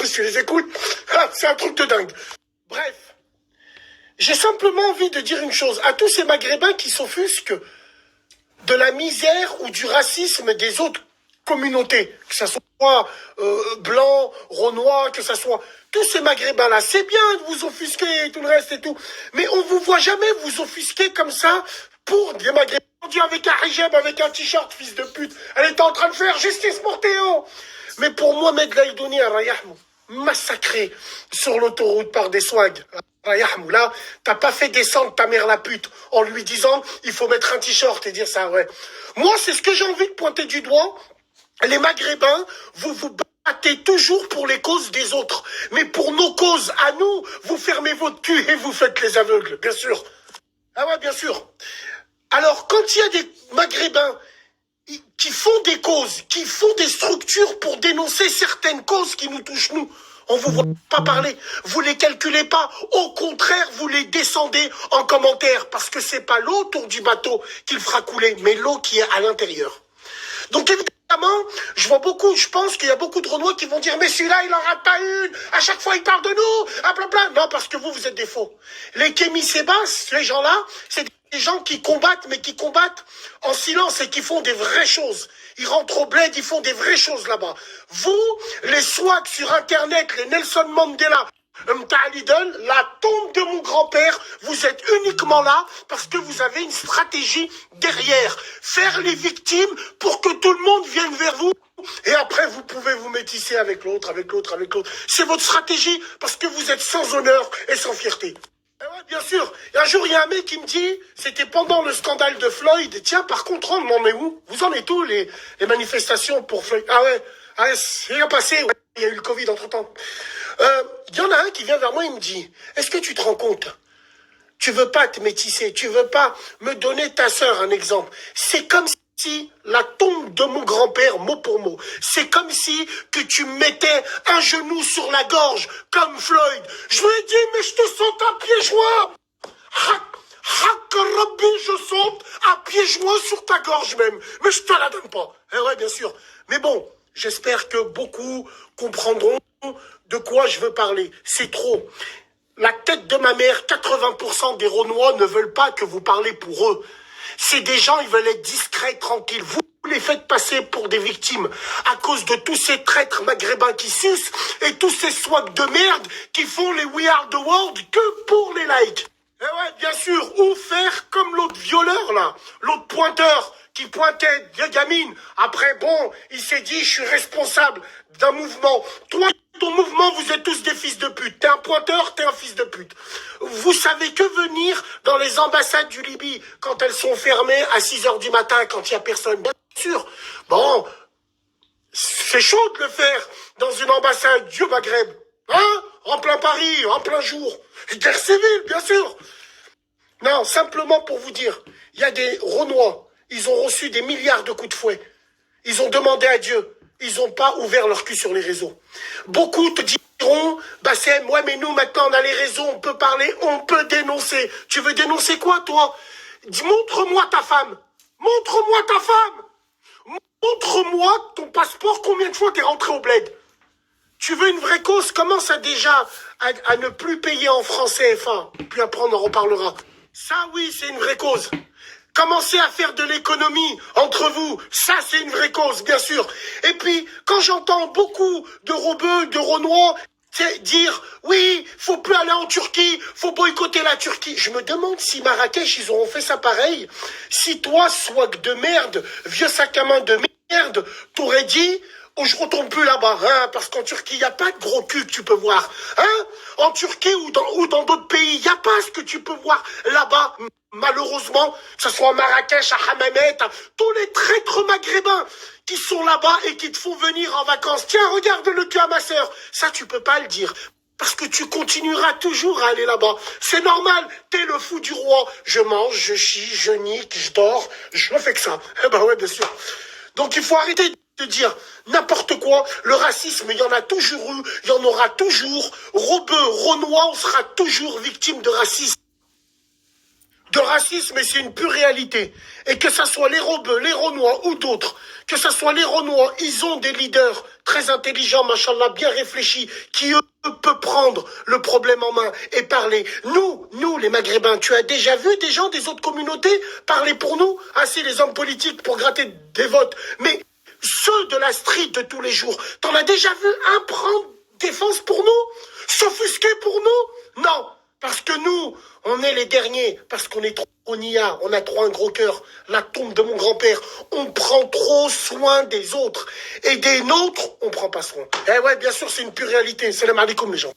tu les écoutes, ah, c'est un truc de dingue. Bref, j'ai simplement envie de dire une chose à tous ces Maghrébins qui s'offusquent de la misère ou du racisme des autres communautés, que ce soit blanc, renois, que ce soit tous ces Maghrébins-là. C'est bien de vous offusquer et tout le reste et tout, mais on vous voit jamais vous offusquer comme ça pour des Maghrébins. On dit avec un hijab, avec un t-shirt, fils de pute. Elle était en train de faire justice Mortéo. Mais pour Mohamed Laïdouni à Rayahmou, massacré sur l'autoroute par des swags. Rayahmou, là, t'as pas fait descendre ta mère la pute en lui disant il faut mettre un t-shirt et dire ça, ouais. Moi, c'est ce que j'ai envie de pointer du doigt. Les Maghrébins, vous vous battez toujours pour les causes des autres. Mais pour nos causes, à nous, vous fermez votre cul et vous faites les aveugles, bien sûr. Ah ouais, bien sûr. Alors, quand il y a des Maghrébins qui font des causes, qui font des structures pour dénoncer certaines causes qui nous touchent, nous, on vous voit pas parler, vous les calculez pas, au contraire, vous les descendez en commentaire, parce que c'est pas l'eau autour du bateau qu'il fera couler, mais l'eau qui est à l'intérieur. Donc évidemment, je pense qu'il y a beaucoup de Renois qui vont dire mais celui-là, il en rate pas une, à chaque fois il parle de nous, ah blabla. Non, parce que vous êtes des faux. Les Kémy Sébas, les gens-là, c'est des gens qui combattent, mais qui combattent en silence et qui font des vraies choses. Ils rentrent au bled, ils font des vraies choses là-bas. Vous, les swags sur Internet, les Nelson Mandela, Lidl, la tombe de mon grand-père, vous êtes uniquement là parce que vous avez une stratégie derrière. Faire les victimes pour que tout le monde vienne vers vous et après vous pouvez vous métisser avec l'autre, avec l'autre, avec l'autre. C'est votre stratégie parce que vous êtes sans honneur et sans fierté. Et ouais, bien sûr. Et un jour, il y a un mec qui me dit, c'était pendant le scandale de Floyd, tiens, par contre, on en est où? Vous en êtes où les manifestations pour Floyd? Ah ouais, c'est rien passé, ouais, il y a eu le Covid entre-temps. Il y en a un qui vient vers moi et me dit, est-ce que tu te rends compte? Tu veux pas te métisser, tu veux pas me donner ta sœur un exemple. C'est comme si la tombe de mon grand-père, mot pour mot, c'est comme si que tu mettais un genou sur la gorge, comme Floyd. Je lui ai dit, mais je te sens à pieds joints. Rabbi, je saute à pieds joints sur ta gorge même. Mais je te la donne pas. Eh ouais, bien sûr. Mais bon, j'espère que beaucoup comprendront de quoi je veux parler. C'est trop. La tête de ma mère, 80% des Renois ne veulent pas que vous parlez pour eux. C'est des gens, ils veulent être discrets, tranquilles. Vous les faites passer pour des victimes à cause de tous ces traîtres maghrébins qui sucent et tous ces swags de merde qui font les We Are the World que pour les likes. Eh ouais, bien sûr. Ou faire comme l'autre violeur, là. L'autre pointeur qui pointait des gamines. Après, bon, il s'est dit, je suis responsable d'un mouvement. Toi, ton mouvement, vous êtes tous des fils de pute. T'es un pointeur, t'es un fils de pute. Vous savez que venir dans les ambassades du Libye quand elles sont fermées à 6h du matin, quand il n'y a personne. Bien sûr. Bon, c'est chaud de le faire dans une ambassade du Maghreb. Hein? En plein Paris, en plein jour. Guerre civile, bien sûr. Non, simplement pour vous dire, il y a des Renois, ils ont reçu des milliards de coups de fouet. Ils ont demandé à Dieu. Ils n'ont pas ouvert leur cul sur les réseaux. Beaucoup te diront, Bassem, ouais, mais nous, maintenant, on a les réseaux, on peut parler, on peut dénoncer. Tu veux dénoncer quoi, toi? Montre-moi ta femme. Montre-moi ta femme. Montre-moi ton passeport, combien de fois t'es rentré au bled. Tu veux une vraie cause? Commence déjà à ne plus payer en francs CFA. Puis après, on en reparlera. Ça, oui, c'est une vraie cause. Commencez à faire de l'économie entre vous. Ça, c'est une vraie cause, bien sûr. Et puis, quand j'entends beaucoup de rebeux, de Renois dire « Oui, faut plus aller en Turquie, faut boycotter la Turquie », je me demande si Marrakech, ils auront fait ça pareil. Si toi, swag de merde, vieux sac à main de merde, t'aurais dit « Oh, je retourne plus là-bas, hein, parce qu'en Turquie, il n'y a pas de gros cul que tu peux voir. Hein, en Turquie ou dans d'autres pays, il n'y a pas ce que tu peux voir là-bas. » Malheureusement, que ce soit à Marrakech, à Hammamet, tous les traîtres maghrébins qui sont là-bas et qui te font venir en vacances. Tiens, regarde le cul à ma sœur. Ça, tu peux pas le dire. Parce que tu continueras toujours à aller là-bas. C'est normal, t'es le fou du roi. Je mange, je chie, je nique, je dors, je ne fais que ça. Eh ben ouais, bien sûr. Donc il faut arrêter de dire n'importe quoi. Le racisme, il y en a toujours eu, il y en aura toujours. Rebeux, Renois, on sera toujours victime de racisme. de racisme, et c'est une pure réalité. Et que ça soit les Rebeux, les Renois ou d'autres, que ça soit les Renois, ils ont des leaders très intelligents, machallah, bien réfléchis, qui eux peuvent prendre le problème en main et parler. Nous, les Maghrébins, tu as déjà vu des gens des autres communautés parler pour nous? Ah, c'est les hommes politiques pour gratter des votes. Mais ceux de la street de tous les jours, t'en as déjà vu un prendre défense pour nous? S'offusquer pour nous? Non. Parce que nous, on est les derniers, parce qu'on est trop niais, on a trop un gros cœur, la tombe de mon grand-père, on prend trop soin des autres, et des nôtres, on prend pas soin. Eh ouais, bien sûr, c'est une pure réalité, salam alaikum les gens.